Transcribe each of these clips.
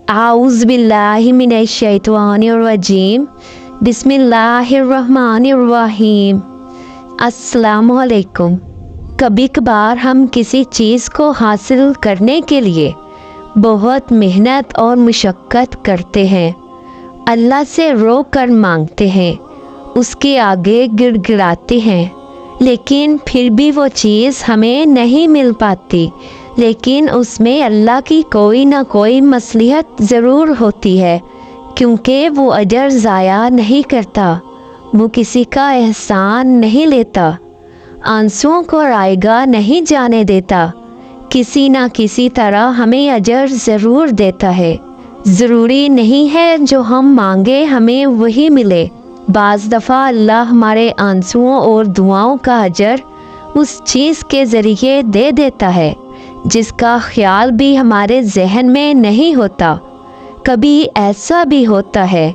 आऊज़ बिल्लाहि मिनश शैतानिर रजीम बिस्मिल्लाहिर रहमानिर रहीम। अस्सलामु अलैकुम। कभी कभार हम किसी चीज़ को हासिल करने के लिए बहुत मेहनत और मुशक्क़त करते हैं, अल्लाह से रो कर मांगते हैं, उसके आगे गिड़गिड़ाते हैं, लेकिन फिर भी वो चीज़ हमें नहीं मिल पाती। लेकिन उसमें अल्लाह की कोई ना कोई मसलिहत ज़रूर होती है, क्योंकि वो अजर ज़ाया नहीं करता, वो किसी का एहसान नहीं लेता, आंसुओं को रायगा नहीं जाने देता, किसी ना किसी तरह हमें अजर ज़रूर देता है। ज़रूरी नहीं है जो हम मांगे हमें वही मिले। बाज़ दफ़ा अल्लाह हमारे आंसुओं और दुआओं का अजर उस चीज़ के ज़रिए दे देता है जिसका ख्याल भी हमारे जहन में नहीं होता। कभी ऐसा भी होता है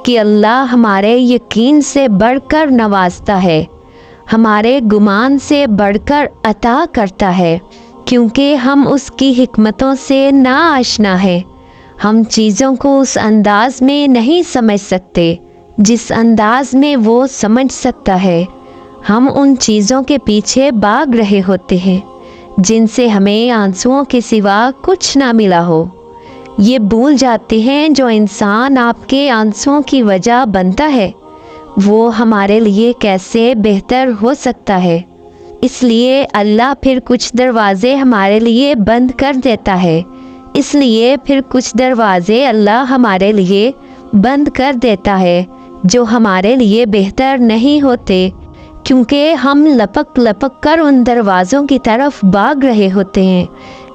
कि अल्लाह हमारे यकीन से बढ़कर नवाजता है, हमारे गुमान से बढ़कर अता करता है, क्योंकि हम उसकी हिकमतों से ना आशना है। हम चीज़ों को उस अंदाज में नहीं समझ सकते जिस अंदाज में वो समझ सकता है। हम उन चीज़ों के पीछे भाग रहे होते हैं जिनसे हमें आंसुओं के सिवा कुछ ना मिला हो। ये भूल जाते हैं जो इंसान आपके आंसुओं की वजह बनता है वो हमारे लिए कैसे बेहतर हो सकता है। इसलिए अल्लाह फिर कुछ दरवाज़े हमारे लिए बंद कर देता है, इसलिए फिर कुछ दरवाज़े अल्लाह हमारे लिए बंद कर देता है जो हमारे लिए बेहतर नहीं होते, क्योंकि हम लपक लपक कर उन दरवाज़ों की तरफ भाग रहे होते हैं।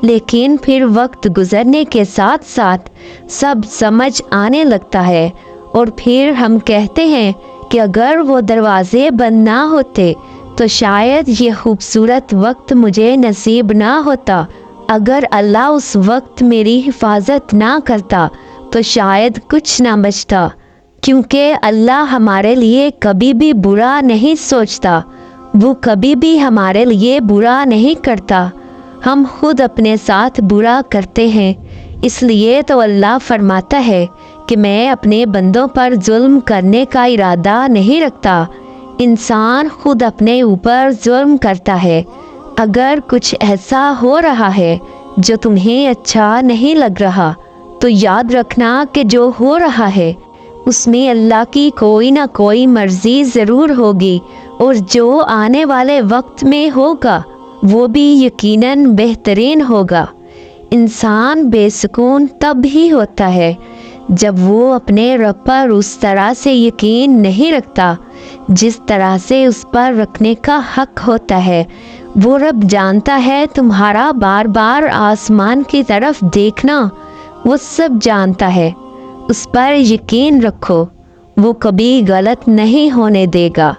लेकिन फिर वक्त गुज़रने के साथ साथ सब समझ आने लगता है और फिर हम कहते हैं कि अगर वो दरवाज़े बंद ना होते तो शायद ये खूबसूरत वक्त मुझे नसीब ना होता। अगर अल्लाह उस वक्त मेरी हिफाजत ना करता तो शायद कुछ ना बचता, क्योंकि अल्लाह हमारे लिए कभी भी बुरा नहीं सोचता, वो कभी भी हमारे लिए बुरा नहीं करता। हम खुद अपने साथ बुरा करते हैं, इसलिए तो अल्लाह फरमाता है कि मैं अपने बंदों पर जुल्म करने का इरादा नहीं रखता। इंसान खुद अपने ऊपर जुल्म करता है। अगर कुछ ऐसा हो रहा है जो तुम्हें अच्छा नहीं लग रहा तो याद रखना कि जो हो रहा है उसमें अल्लाह की कोई ना कोई मर्ज़ी ज़रूर होगी, और जो आने वाले वक्त में होगा वो भी यकीनन बेहतरीन होगा। इंसान बेसुकून तब ही होता है जब वो अपने रब पर उस तरह से यकीन नहीं रखता जिस तरह से उस पर रखने का हक होता है। वो रब जानता है तुम्हारा बार बार आसमान की तरफ देखना, वो सब जानता है। उस पर यकीन रखो, वो कभी गलत नहीं होने देगा।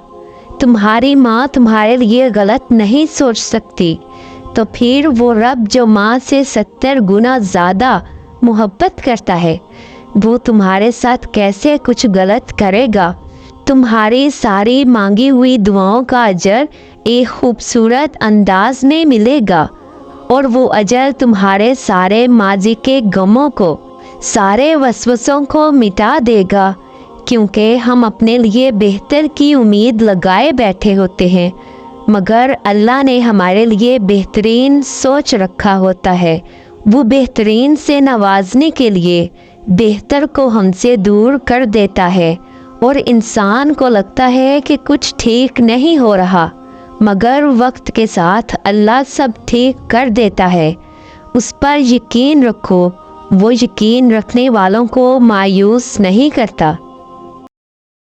तुम्हारी माँ तुम्हारे लिए गलत नहीं सोच सकती, तो फिर वो रब जो माँ से 70 गुना ज़्यादा मोहब्बत करता है वो तुम्हारे साथ कैसे कुछ गलत करेगा। तुम्हारी सारी मांगी हुई दुआओं का अजर एक खूबसूरत अंदाज में मिलेगा, और वो अजर तुम्हारे सारे माजी के गमों को, सारे वसवसों को मिटा देगा, क्योंकि हम अपने लिए बेहतर की उम्मीद लगाए बैठे होते हैं, मगर अल्लाह ने हमारे लिए बेहतरीन सोच रखा होता है। वो बेहतरीन से नवाजने के लिए बेहतर को हमसे दूर कर देता है, और इंसान को लगता है कि कुछ ठीक नहीं हो रहा, मगर वक्त के साथ अल्लाह सब ठीक कर देता है। उस पर यकीन रखो, वो यकीन रखने वालों को मायूस नहीं करता।